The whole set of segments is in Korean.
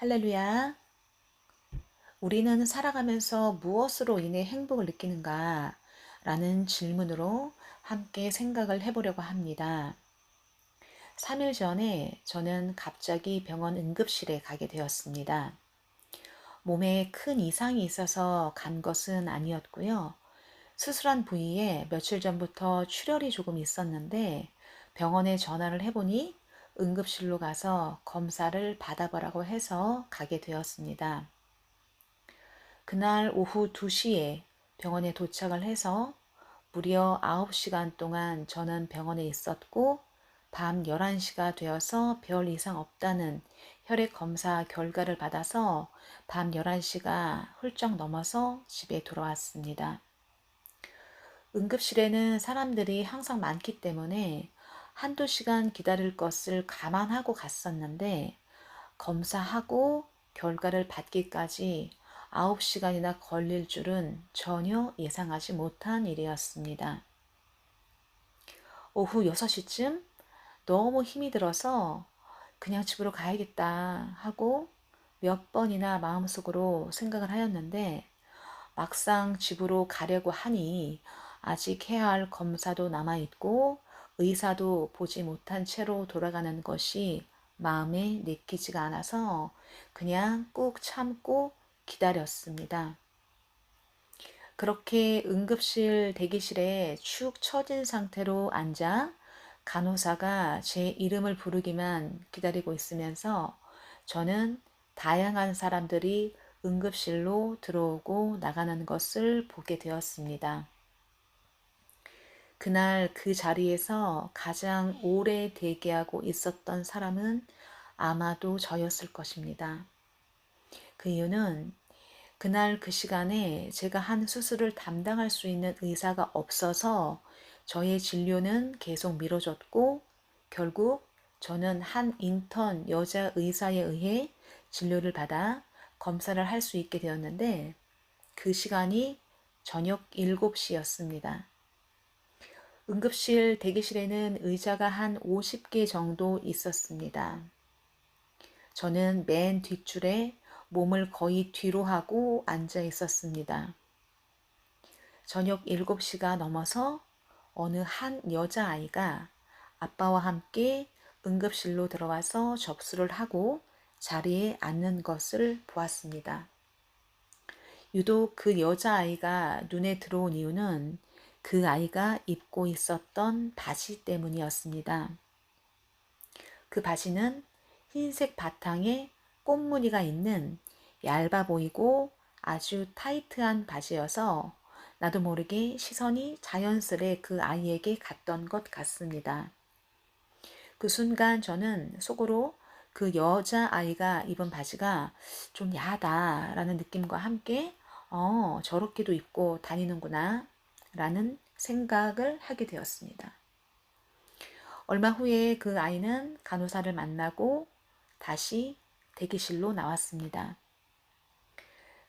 할렐루야. 우리는 살아가면서 무엇으로 인해 행복을 느끼는가? 라는 질문으로 함께 생각을 해보려고 합니다. 3일 전에 저는 갑자기 병원 응급실에 가게 되었습니다. 몸에 큰 이상이 있어서 간 것은 아니었고요. 수술한 부위에 며칠 전부터 출혈이 조금 있었는데 병원에 전화를 해보니 응급실로 가서 검사를 받아보라고 해서 가게 되었습니다. 그날 오후 2시에 병원에 도착을 해서 무려 9시간 동안 저는 병원에 있었고 밤 11시가 되어서 별 이상 없다는 혈액 검사 결과를 받아서 밤 11시가 훌쩍 넘어서 집에 돌아왔습니다. 응급실에는 사람들이 항상 많기 때문에 한두 시간 기다릴 것을 감안하고 갔었는데 검사하고 결과를 받기까지 9시간이나 걸릴 줄은 전혀 예상하지 못한 일이었습니다. 오후 6시쯤 너무 힘이 들어서 그냥 집으로 가야겠다 하고 몇 번이나 마음속으로 생각을 하였는데 막상 집으로 가려고 하니 아직 해야 할 검사도 남아있고 의사도 보지 못한 채로 돌아가는 것이 마음에 내키지가 않아서 그냥 꾹 참고 기다렸습니다. 그렇게 응급실 대기실에 축 처진 상태로 앉아 간호사가 제 이름을 부르기만 기다리고 있으면서 저는 다양한 사람들이 응급실로 들어오고 나가는 것을 보게 되었습니다. 그날 그 자리에서 가장 오래 대기하고 있었던 사람은 아마도 저였을 것입니다. 그 이유는 그날 그 시간에 제가 한 수술을 담당할 수 있는 의사가 없어서 저의 진료는 계속 미뤄졌고 결국 저는 한 인턴 여자 의사에 의해 진료를 받아 검사를 할 수 있게 되었는데 그 시간이 저녁 7시였습니다. 응급실 대기실에는 의자가 한 50개 정도 있었습니다. 저는 맨 뒷줄에 몸을 거의 뒤로 하고 앉아 있었습니다. 저녁 7시가 넘어서 어느 한 여자아이가 아빠와 함께 응급실로 들어와서 접수를 하고 자리에 앉는 것을 보았습니다. 유독 그 여자아이가 눈에 들어온 이유는 그 아이가 입고 있었던 바지 때문이었습니다. 그 바지는 흰색 바탕에 꽃무늬가 있는 얇아 보이고 아주 타이트한 바지여서 나도 모르게 시선이 자연스레 그 아이에게 갔던 것 같습니다. 그 순간 저는 속으로 그 여자아이가 입은 바지가 좀 야하다라는 느낌과 함께 저렇게도 입고 다니는구나 라는 생각을 하게 되었습니다. 얼마 후에 그 아이는 간호사를 만나고 다시 대기실로 나왔습니다.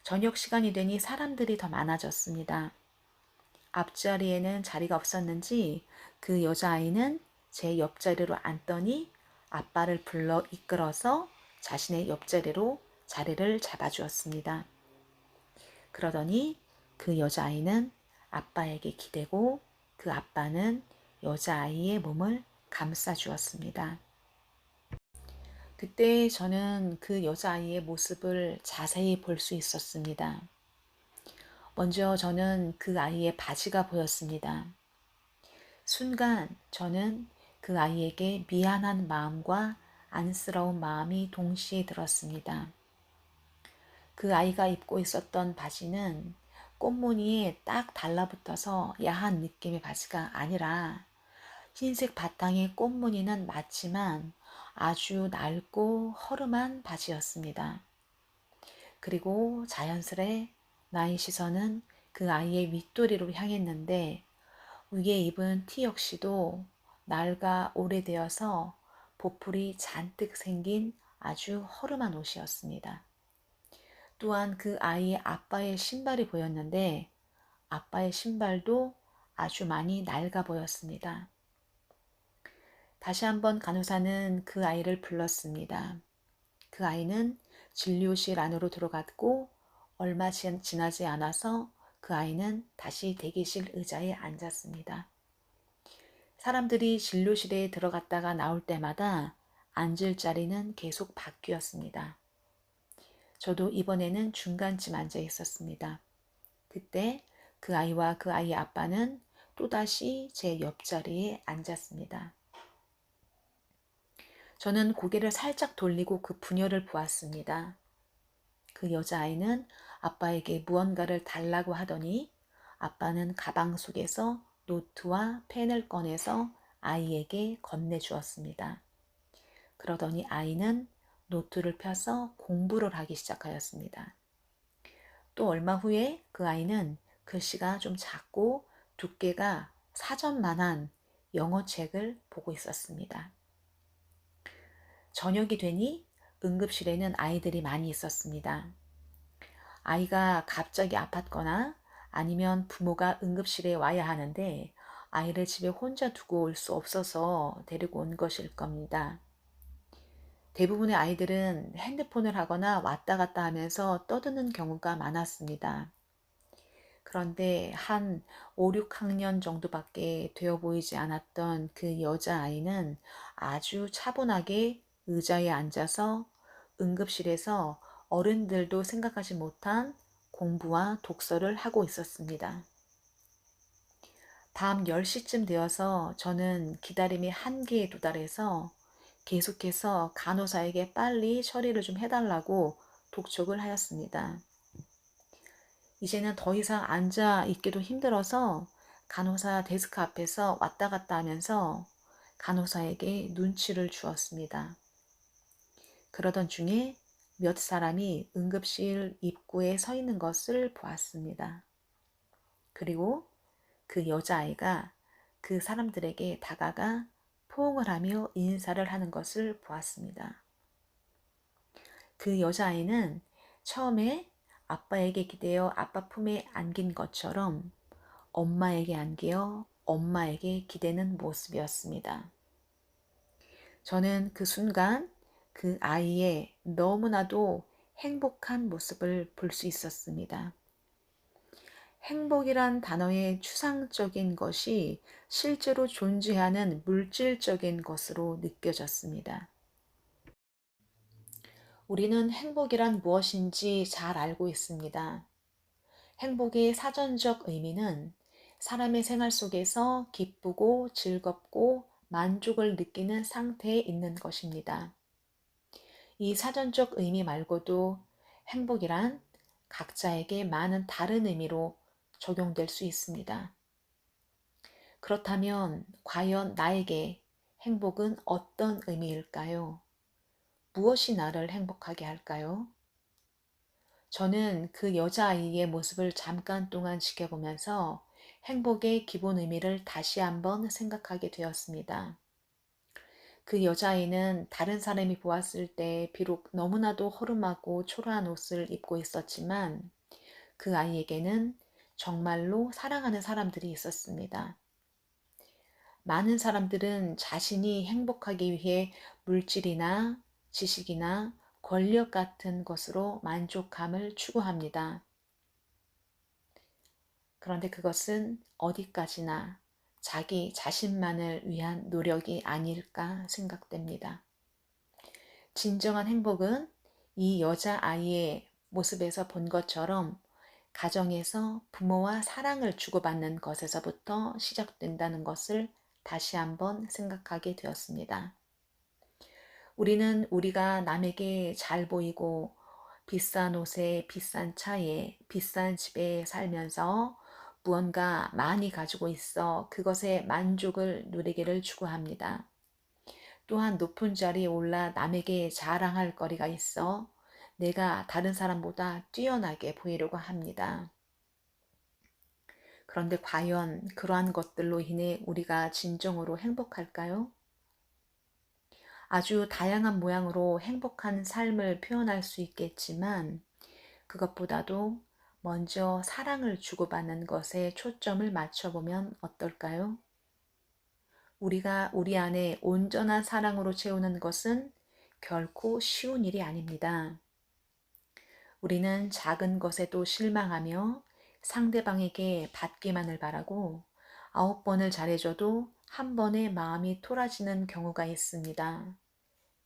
저녁 시간이 되니 사람들이 더 많아졌습니다. 앞자리에는 자리가 없었는지 그 여자아이는 제 옆자리로 앉더니 아빠를 불러 이끌어서 자신의 옆자리로 자리를 잡아주었습니다. 그러더니 그 여자아이는 아빠에게 기대고 그 아빠는 여자아이의 몸을 감싸주었습니다. 그때 저는 그 여자아이의 모습을 자세히 볼 수 있었습니다. 먼저 저는 그 아이의 바지가 보였습니다. 순간 저는 그 아이에게 미안한 마음과 안쓰러운 마음이 동시에 들었습니다. 그 아이가 입고 있었던 바지는 꽃무늬에 딱 달라붙어서 야한 느낌의 바지가 아니라 흰색 바탕의 꽃무늬는 맞지만 아주 낡고 허름한 바지였습니다. 그리고 자연스레 나의 시선은 그 아이의 윗도리로 향했는데 위에 입은 티 역시도 낡아 오래되어서 보풀이 잔뜩 생긴 아주 허름한 옷이었습니다. 또한 그 아이의 아빠의 신발이 보였는데 아빠의 신발도 아주 많이 낡아 보였습니다. 다시 한번 간호사는 그 아이를 불렀습니다. 그 아이는 진료실 안으로 들어갔고 얼마 지나지 않아서 그 아이는 다시 대기실 의자에 앉았습니다. 사람들이 진료실에 들어갔다가 나올 때마다 앉을 자리는 계속 바뀌었습니다. 저도 이번에는 중간쯤 앉아 있었습니다. 그때 그 아이와 그 아이의 아빠는 또다시 제 옆자리에 앉았습니다. 저는 고개를 살짝 돌리고 그 부녀를 보았습니다. 그 여자아이는 아빠에게 무언가를 달라고 하더니 아빠는 가방 속에서 노트와 펜을 꺼내서 아이에게 건네주었습니다. 그러더니 아이는 노트를 펴서 공부를 하기 시작하였습니다. 또 얼마 후에 그 아이는 글씨가 좀 작고 두께가 사전만한 영어책을 보고 있었습니다. 저녁이 되니 응급실에는 아이들이 많이 있었습니다. 아이가 갑자기 아팠거나 아니면 부모가 응급실에 와야 하는데 아이를 집에 혼자 두고 올 수 없어서 데리고 온 것일 겁니다. 대부분의 아이들은 핸드폰을 하거나 왔다 갔다 하면서 떠드는 경우가 많았습니다. 그런데 한 5, 6학년 정도밖에 되어 보이지 않았던 그 여자아이는 아주 차분하게 의자에 앉아서 응급실에서 어른들도 생각하지 못한 공부와 독서를 하고 있었습니다. 밤 10시쯤 되어서 저는 기다림의 한계에 도달해서 계속해서 간호사에게 빨리 처리를 좀 해달라고 독촉을 하였습니다. 이제는 더 이상 앉아 있기도 힘들어서 간호사 데스크 앞에서 왔다 갔다 하면서 간호사에게 눈치를 주었습니다. 그러던 중에 몇 사람이 응급실 입구에 서 있는 것을 보았습니다. 그리고 그 여자아이가 그 사람들에게 다가가 포옹을 하며 인사를 하는 것을 보았습니다. 그 여자아이는 처음에 아빠에게 기대어 아빠 품에 안긴 것처럼 엄마에게 안겨 엄마에게 기대는 모습이었습니다. 저는 그 순간 그 아이의 너무나도 행복한 모습을 볼 수 있었습니다. 행복이란 단어의 추상적인 것이 실제로 존재하는 물질적인 것으로 느껴졌습니다. 우리는 행복이란 무엇인지 잘 알고 있습니다. 행복의 사전적 의미는 사람의 생활 속에서 기쁘고 즐겁고 만족을 느끼는 상태에 있는 것입니다. 이 사전적 의미 말고도 행복이란 각자에게 많은 다른 의미로 적용될 수 있습니다. 그렇다면 과연 나에게 행복은 어떤 의미일까요? 무엇이 나를 행복하게 할까요? 저는 그 여자아이의 모습을 잠깐 동안 지켜보면서 행복의 기본 의미를 다시 한번 생각하게 되었습니다. 그 여자아이는 다른 사람이 보았을 때 비록 너무나도 허름하고 초라한 옷을 입고 있었지만 그 아이에게는 정말로 사랑하는 사람들이 있었습니다. 많은 사람들은 자신이 행복하기 위해 물질이나 지식이나 권력 같은 것으로 만족감을 추구합니다. 그런데 그것은 어디까지나 자기 자신만을 위한 노력이 아닐까 생각됩니다. 진정한 행복은 이 여자아이의 모습에서 본 것처럼 가정에서 부모와 사랑을 주고받는 것에서부터 시작된다는 것을 다시 한번 생각하게 되었습니다. 우리는 우리가 남에게 잘 보이고 비싼 옷에 비싼 차에 비싼 집에 살면서 무언가 많이 가지고 있어 그것에 만족을 누리기를 추구합니다. 또한 높은 자리에 올라 남에게 자랑할 거리가 있어 내가 다른 사람보다 뛰어나게 보이려고 합니다. 그런데 과연 그러한 것들로 인해 우리가 진정으로 행복할까요? 아주 다양한 모양으로 행복한 삶을 표현할 수 있겠지만 그것보다도 먼저 사랑을 주고받는 것에 초점을 맞춰보면 어떨까요? 우리가 우리 안에 온전한 사랑으로 채우는 것은 결코 쉬운 일이 아닙니다. 우리는 작은 것에도 실망하며 상대방에게 받기만을 바라고 9번을 잘해줘도 한 번에 마음이 토라지는 경우가 있습니다.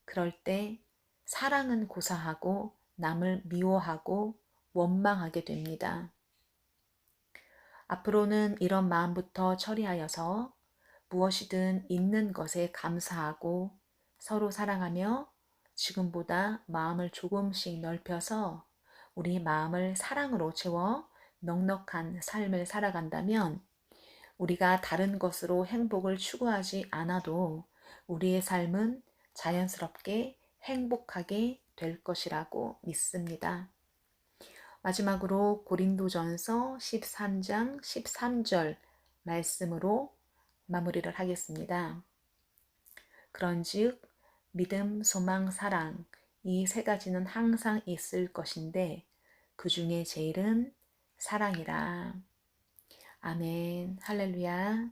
그럴 때 사랑은 고사하고 남을 미워하고 원망하게 됩니다. 앞으로는 이런 마음부터 처리하여서 무엇이든 있는 것에 감사하고 서로 사랑하며 지금보다 마음을 조금씩 넓혀서 우리 마음을 사랑으로 채워 넉넉한 삶을 살아간다면 우리가 다른 것으로 행복을 추구하지 않아도 우리의 삶은 자연스럽게 행복하게 될 것이라고 믿습니다. 마지막으로 고린도전서 13장 13절 말씀으로 마무리를 하겠습니다. 그런즉 믿음, 소망, 사랑 이 세 가지는 항상 있을 것인데 그 중에 제일은 사랑이라. 아멘. 할렐루야.